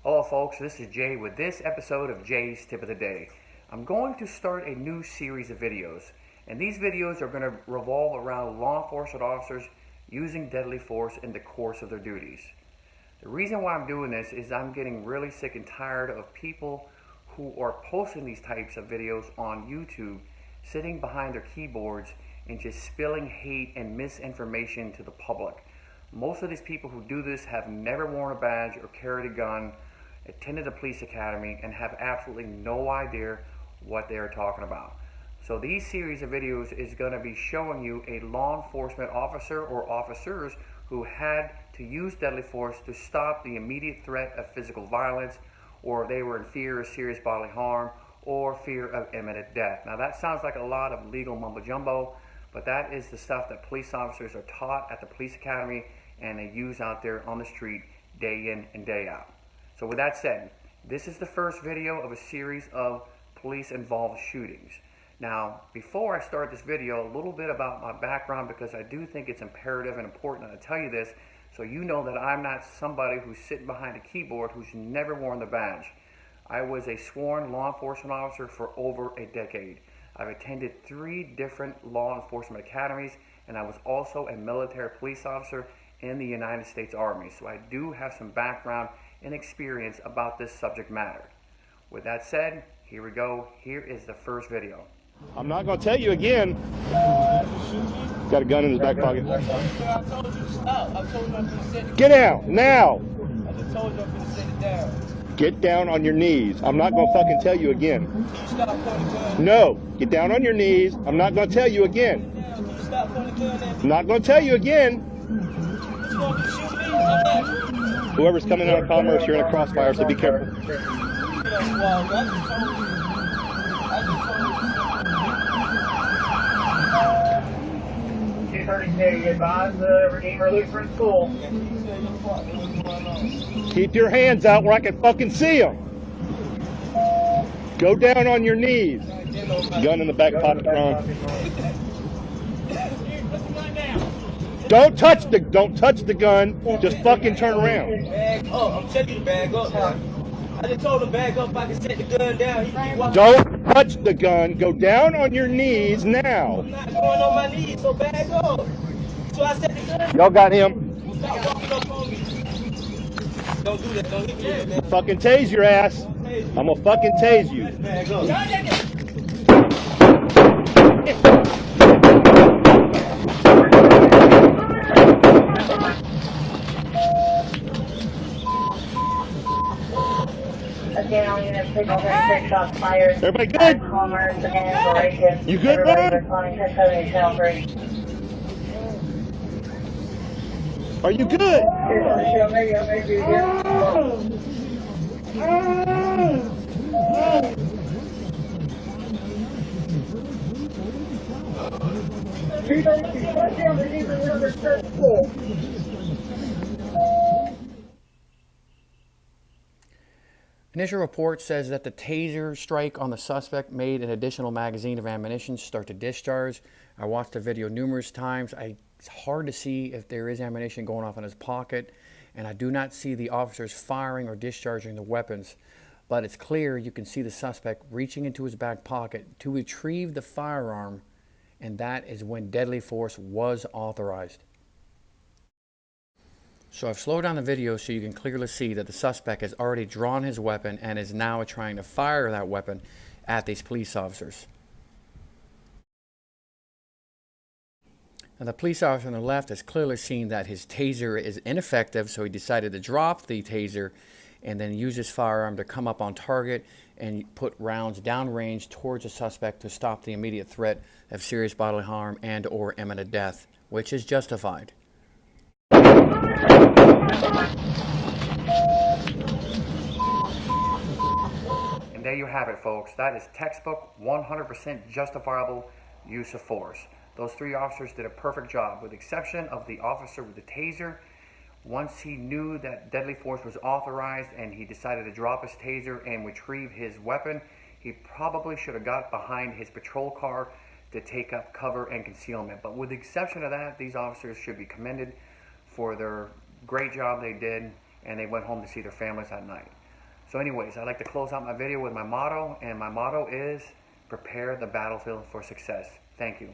Hello folks, this is Jay with this episode of Jay's Tip of the Day. I'm going to start a new series of videos, and these videos are going to revolve around law enforcement officers using deadly force in the course of their duties. The reason why I'm doing this is I'm getting really sick and tired of people who are posting these types of videos on YouTube, sitting behind their keyboards and just spilling hate and misinformation to the public. Most of these people who do this have never worn a badge or carried a gun, attended a police academy, and have absolutely no idea what they are talking about. So these series of videos is going to be showing you a law enforcement officer or officers who had to use deadly force to stop the immediate threat of physical violence, or they were in fear of serious bodily harm or fear of imminent death. Now that sounds like a lot of legal mumbo jumbo, but that is the stuff that police officers are taught at the police academy and they use out there on the street day in and day out. So with that said, this is the first video of a series of police-involved shootings. Now, before I start this video, a little bit about my background, because I do think it's imperative and important that I tell you this so you know that I'm not somebody who's sitting behind a keyboard who's never worn the badge. I was a sworn law enforcement officer for over a decade. I've attended 3 different law enforcement academies, and I was also a military police officer in the United States Army. So I do have some background and experience about this subject matter. With that said, here we go. Here is the first video. I'm not going to tell you again. Got a gun in his back pocket. I told you to stop. I told you I'm going to sit it. Get down now. I just told you I'm going to sit it down. Get down on your knees. I'm not going to fucking tell you again. Can you stop pointing the gun? No. Get down on your knees. I'm not going to tell you again. Can you stop pointing the gun at me? I'm not going to tell you again. You want to shoot me? I'm not. Whoever's coming out of commerce, you're in a crossfire, so be careful. I just told you. Advise Redeemer Lutheran School. Keep your hands out where I can fucking see them. Go down on your knees. Gun in the back pocket, Ron. Don't touch the gun. Just fucking turn around. Bag up. I'm telling you to bag up. I just told him bag up if I can set the gun down. He keep walking. Don't touch the gun. Go down on your knees now. I'm not going on my knees, so bag up. So I set the gun. Y'all got him. Stop walking up on me. Don't do that. Don't hit me with that. Fucking tase your ass. I'm gonna fucking tase you. Bag up. Everybody good? You good, Ron? Are you good? Initial report says that the taser strike on the suspect made an additional magazine of ammunition start to discharge. I watched the video numerous times. It's hard to see if there is ammunition going off in his pocket, and I do not see the officers firing or discharging the weapons. But it's clear you can see the suspect reaching into his back pocket to retrieve the firearm, and that is when deadly force was authorized. So I've slowed down the video so you can clearly see that the suspect has already drawn his weapon and is now trying to fire that weapon at these police officers. Now the police officer on the left has clearly seen that his taser is ineffective, so he decided to drop the taser and then use his firearm to come up on target and put rounds downrange towards the suspect to stop the immediate threat of serious bodily harm and or imminent death, which is justified. And there you have it, folks. That is textbook 100% justifiable use of force. Those 3 officers did a perfect job, with the exception of the officer with the taser. Once he knew that deadly force was authorized and he decided to drop his taser and retrieve his weapon, he probably should have got behind his patrol car to take up cover and concealment. But with the exception of that, these officers should be commended for their great job they did, and they went home to see their families that night. So anyways, I like to close out my video with my motto, and my motto is prepare the battlefield for success. Thank you.